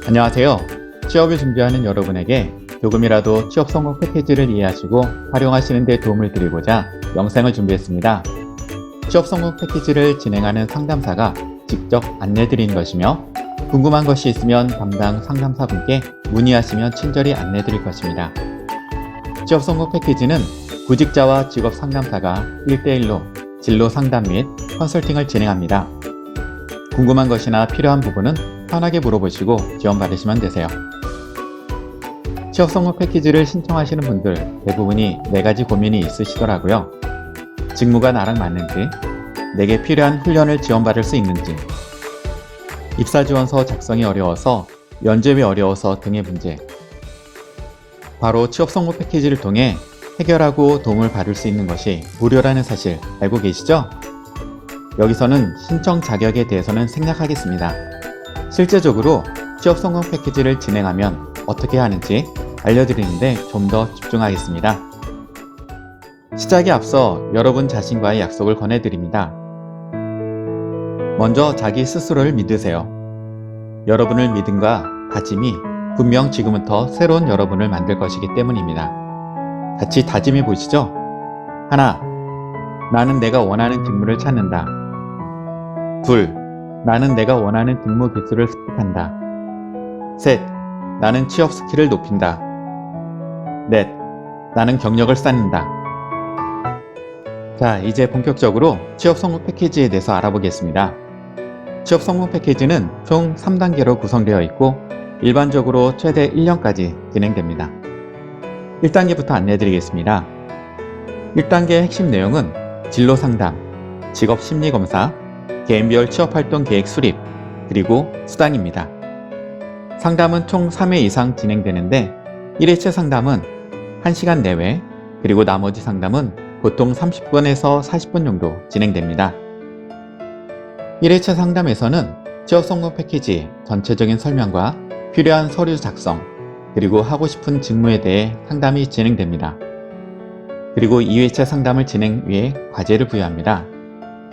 안녕하세요. 취업을 준비하는 여러분에게 조금이라도 취업 성공 패키지를 이해하시고 활용하시는 데 도움을 드리고자 영상을 준비했습니다. 취업 성공 패키지를 진행하는 상담사가 직접 안내드리는 것이며 궁금한 것이 있으면 담당 상담사분께 문의하시면 친절히 안내드릴 것입니다. 취업 성공 패키지는 구직자와 직업 상담사가 1대1로 진로 상담 및 컨설팅을 진행합니다. 궁금한 것이나 필요한 부분은 편하게 물어보시고 지원받으시면 되세요. 취업 성공 패키지를 신청하시는 분들 대부분이 4가지 고민이 있으시더라고요. 직무가 나랑 맞는지, 내게 필요한 훈련을 지원받을 수 있는지, 입사지원서 작성이 어려워서, 면접이 어려워서 등의 문제. 바로 취업 성공 패키지를 통해 해결하고 도움을 받을 수 있는 것이 무료라는 사실 알고 계시죠? 여기서는 신청 자격에 대해서는 생략하겠습니다. 실제적으로 취업 성공 패키지를 진행하면 어떻게 하는지 알려드리는데 좀 더 집중하겠습니다. 시작에 앞서 여러분 자신과의 약속을 권해드립니다. 먼저 자기 스스로를 믿으세요. 여러분을 믿음과 다짐이 분명 지금부터 새로운 여러분을 만들 것이기 때문입니다. 같이 다짐해 보시죠. 하나, 나는 내가 원하는 직무를 찾는다. 둘, 나는 내가 원하는 직무 기술을 습득한다. 셋, 나는 취업 스킬을 높인다. 넷, 나는 경력을 쌓는다. 자, 이제 본격적으로 취업 성공 패키지에 대해서 알아보겠습니다. 취업 성공 패키지는 총 3단계로 구성되어 있고 일반적으로 최대 1년까지 진행됩니다. 1단계부터 안내드리겠습니다. 1단계 핵심 내용은 진로 상담, 직업 심리 검사, 개인별 취업활동 계획 수립, 그리고 수당입니다. 상담은 총 3회 이상 진행되는데 1회차 상담은 1시간 내외, 그리고 나머지 상담은 보통 30분에서 40분 정도 진행됩니다. 1회차 상담에서는 취업 성공 패키지 전체적인 설명과 필요한 서류 작성, 그리고 하고 싶은 직무에 대해 상담이 진행됩니다. 그리고 2회차 상담을 진행 위해 과제를 부여합니다.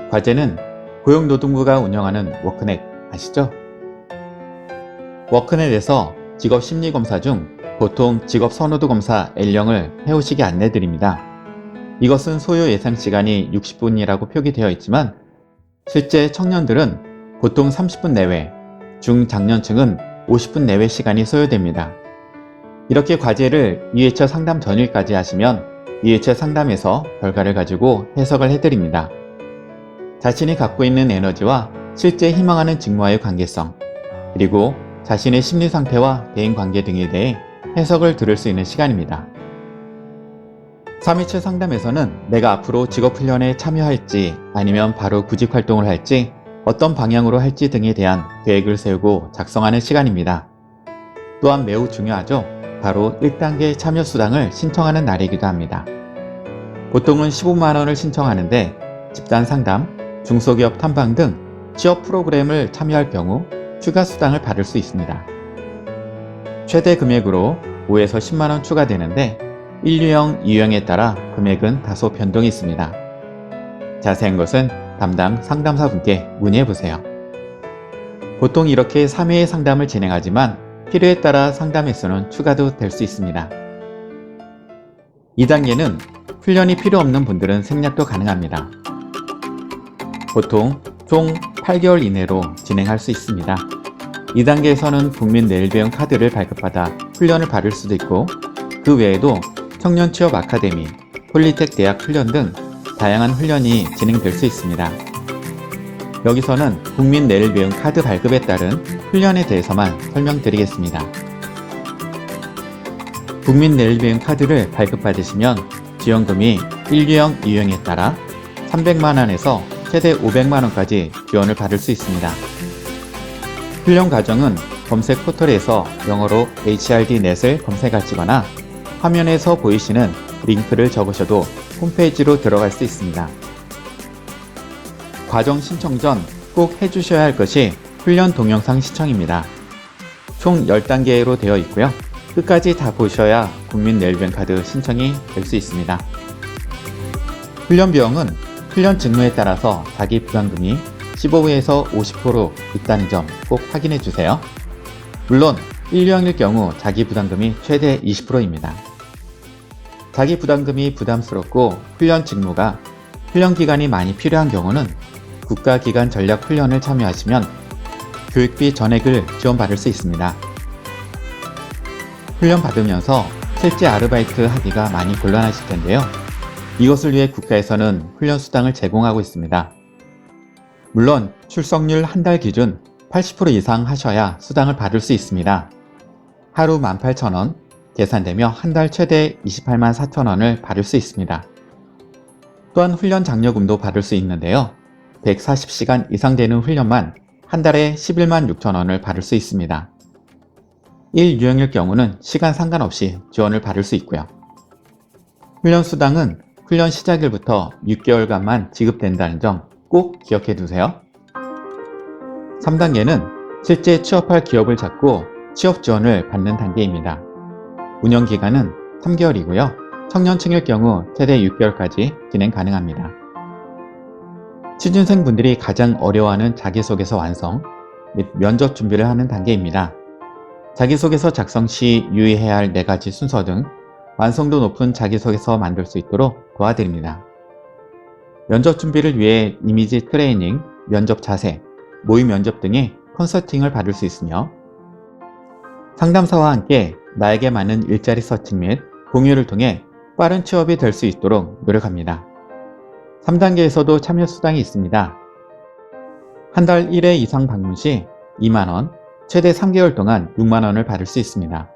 과제는 고용노동부가 운영하는 워크넷 아시죠? 워크넷에서 직업 심리검사 중 보통 직업 선호도 검사 L형을 해오시게 안내드립니다. 이것은 소요 예상 시간이 60분이라고 표기되어 있지만 실제 청년들은 보통 30분 내외, 중장년층은 50분 내외 시간이 소요됩니다. 이렇게 과제를 2회차 상담 전일까지 하시면 2회차 상담에서 결과를 가지고 해석을 해드립니다. 자신이 갖고 있는 에너지와 실제 희망하는 직무와의 관계성, 그리고 자신의 심리 상태와 대인관계 등에 대해 해석을 들을 수 있는 시간입니다. 3회차 상담에서는 내가 앞으로 직업훈련에 참여할지 아니면 바로 구직활동을 할지 어떤 방향으로 할지 등에 대한 계획을 세우고 작성하는 시간입니다. 또한 매우 중요하죠. 바로 1단계 참여수당을 신청하는 날이기도 합니다. 보통은 15만원을 신청하는데 집단상담, 중소기업 탐방 등 취업 프로그램을 참여할 경우 추가 수당을 받을 수 있습니다. 최대 금액으로 5에서 10만원 추가되는데 1유형, 2유형에 따라 금액은 다소 변동이 있습니다. 자세한 것은 담당 상담사분께 문의해보세요. 보통 이렇게 3회의 상담을 진행하지만 필요에 따라 상담 횟수는 추가도 될 수 있습니다. 2단계는 훈련이 필요 없는 분들은 생략도 가능합니다. 보통 총 8개월 이내로 진행할 수 있습니다. 2단계에서는 국민 내일 배움 카드를 발급받아 훈련을 받을 수도 있고 그 외에도 청년 취업 아카데미, 폴리텍 대학 훈련 등 다양한 훈련이 진행될 수 있습니다. 여기서는 국민 내일 배움 카드 발급에 따른 훈련에 대해서만 설명드리겠습니다. 국민 내일 배움 카드를 발급받으시면 지원금이 1유형, 2유형에 따라 300만원에서 최대 500만원까지 지원을 받을 수 있습니다. 훈련 과정은 검색 포털에서 영어로 HRDNet을 검색하시거나 화면에서 보이시는 링크를 적으셔도 홈페이지로 들어갈 수 있습니다. 과정 신청 전 꼭 해주셔야 할 것이 훈련 동영상 시청입니다. 총 10단계로 되어 있고요. 끝까지 다 보셔야 국민 내일뱅 카드 신청이 될 수 있습니다. 훈련 비용은 훈련 직무에 따라서 자기 부담금이 15에서 50% 있다는 점 꼭 확인해 주세요. 물론 1, 2학일 경우 자기 부담금이 최대 20%입니다. 자기 부담금이 부담스럽고 훈련 직무가 훈련 기간이 많이 필요한 경우는 국가기관 전략 훈련을 참여하시면 교육비 전액을 지원받을 수 있습니다. 훈련 받으면서 실제 아르바이트 하기가 많이 곤란하실 텐데요. 이것을 위해 국가에서는 훈련 수당을 제공하고 있습니다. 물론 출석률 한 달 기준 80% 이상 하셔야 수당을 받을 수 있습니다. 하루 18,000원, 계산되며 한 달 최대 28만 4천원을 받을 수 있습니다. 또한 훈련 장려금도 받을 수 있는데요. 140시간 이상 되는 훈련만 한 달에 11만 6천원을 받을 수 있습니다. 1, 2학일 경우는 시간 상관없이 지원을 받을 수 있고요. 훈련 수당은 훈련 시작일부터 6개월간만 지급된다는 점 꼭 기억해 두세요. 3단계는 실제 취업할 기업을 찾고 취업 지원을 받는 단계입니다. 운영 기간은 3개월이고요. 청년층일 경우 최대 6개월까지 진행 가능합니다. 취준생분들이 가장 어려워하는 자기소개서 완성 및 면접 준비를 하는 단계입니다. 자기소개서 작성 시 유의해야 할 4가지 순서 등 완성도 높은 자기소개서 만들 수 있도록 도와드립니다. 면접 준비를 위해 이미지 트레이닝, 면접 자세, 모의 면접 등의 컨설팅을 받을 수 있으며 상담사와 함께 나에게 맞는 일자리 서칭 및 공유를 통해 빠른 취업이 될 수 있도록 노력합니다. 3단계에서도 참여 수당이 있습니다. 한 달 1회 이상 방문 시 2만원, 최대 3개월 동안 6만원을 받을 수 있습니다.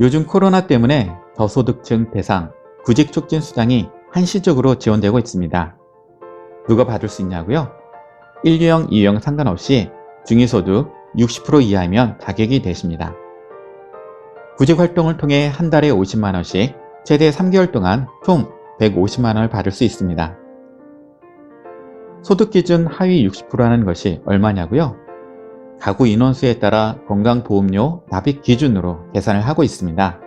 요즘 코로나 때문에 저소득층 대상 구직 촉진 수당이 한시적으로 지원되고 있습니다. 누가 받을 수 있냐고요? 1, 2형, 2형 상관없이 중위소득 60% 이하이면 자격이 되십니다. 구직 활동을 통해 한 달에 50만원씩 최대 3개월 동안 총 150만원을 받을 수 있습니다. 소득기준 하위 60%라는 것이 얼마냐고요? 가구 인원수에 따라 건강보험료 납입 기준으로 계산을 하고 있습니다.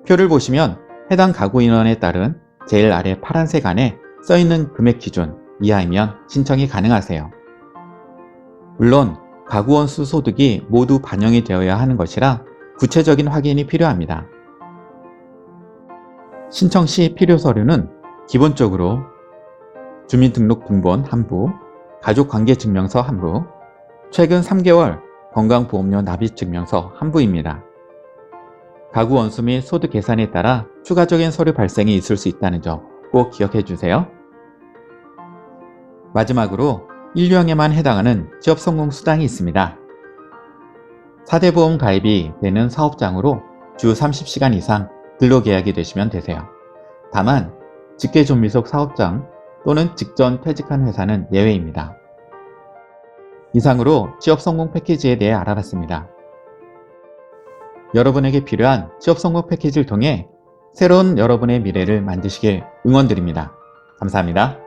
표를 보시면 해당 가구 인원에 따른 제일 아래 파란색 안에 써있는 금액 기준 이하이면 신청이 가능하세요. 물론 가구원 수 소득이 모두 반영이 되어야 하는 것이라 구체적인 확인이 필요합니다. 신청 시 필요 서류는 기본적으로 주민등록등본 한 부, 가족관계증명서 한 부, 최근 3개월 건강보험료 납입증명서 한 부입니다. 가구 원수 및 소득 계산에 따라 추가적인 서류 발생이 있을 수 있다는 점 꼭 기억해 주세요. 마지막으로 1유형에만 해당하는 취업성공 수당이 있습니다. 4대 보험 가입이 되는 사업장으로 주 30시간 이상 근로계약이 되시면 되세요. 다만 직계존미속 사업장 또는 직전 퇴직한 회사는 예외입니다. 이상으로 취업성공 패키지에 대해 알아봤습니다. 여러분에게 필요한 취업성공 패키지를 통해 새로운 여러분의 미래를 만드시길 응원드립니다. 감사합니다.